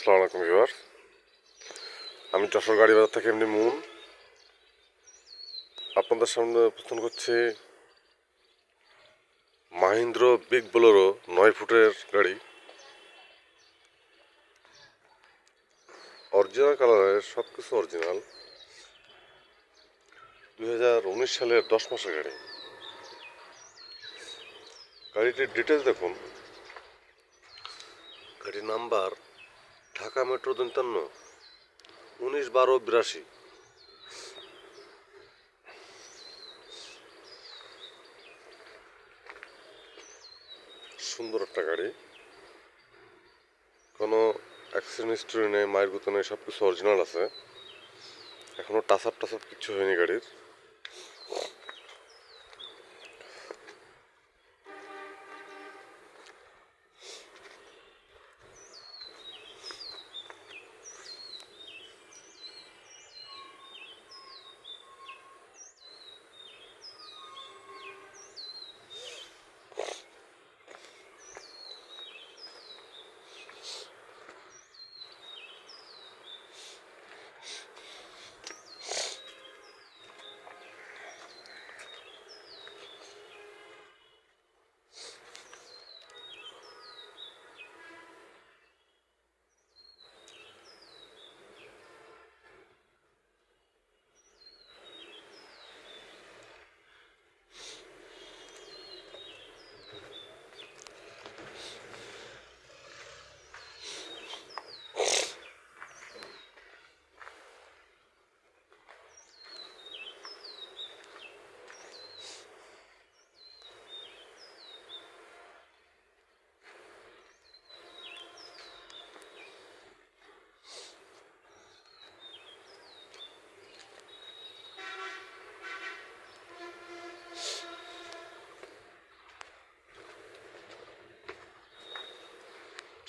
আসসালামু আলাইকুম ভিউয়ার্স। আমি যশোর গাড়ি বাজার থেকে এমনি মুন আপনাদের সামনে উপস্থাপন করছি মাহিন্দ্র বিগ বোলেরো 9 ফুটের গাড়ি। অরিজিনাল কালারের, সব কিছু অরিজিনাল। 2019 সালের 10 মাসের গাড়ি। গাড়িটির ডিটেলস দেখুন। গাড়ির নাম্বার ঢাকা মেট্রো 53 191282। সুন্দর একটা গাড়ি, কোনো অ্যাক্সিডেন্ট হিস্টরি নেই, মায়ের গুঁতো নেই, সব কিছু অরিজিনাল আছে। এখনও টাচ আপ কিচ্ছু হয়নি গাড়ির।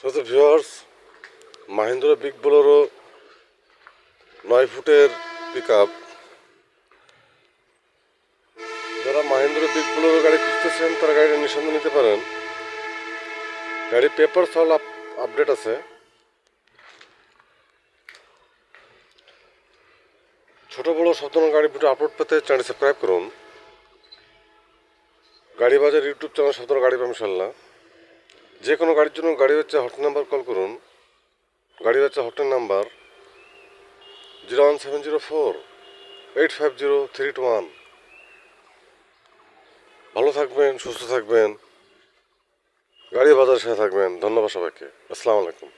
তো ভিউয়ার্স, মাহিন্দ্র বিগ বোলেরো 9 ফুটের পিক আপ। যারা মাহিন্দ্র বিগ বোলেরো গাড়ি খুঁজতেছেন তারা গাড়িটা নিঃসন্দেহে নিতে পারেন। গাড়ির পেপার সল আপডেট আছে। ছোট বড় সব ধরনের গাড়ি ভিডিও আপলোড পেতে চ্যানেল সাবস্ক্রাইব করুন। গাড়ি বাজার ইউটিউব চ্যানেল সব ধরনের গাড়ি পাবেন ইনশাল্লাহ। যে কোনো গাড়ির জন্য গাড়ি হচ্ছে হটলাইন নাম্বার কল করুন। গাড়ি হচ্ছে হটলাইন নাম্বার 01704-850-321। ভালো থাকবেন, সুস্থ থাকবেন, গাড়ি বাজারের সাথে থাকবেন। ধন্যবাদ সবাইকে। আসসালামু আলাইকুম।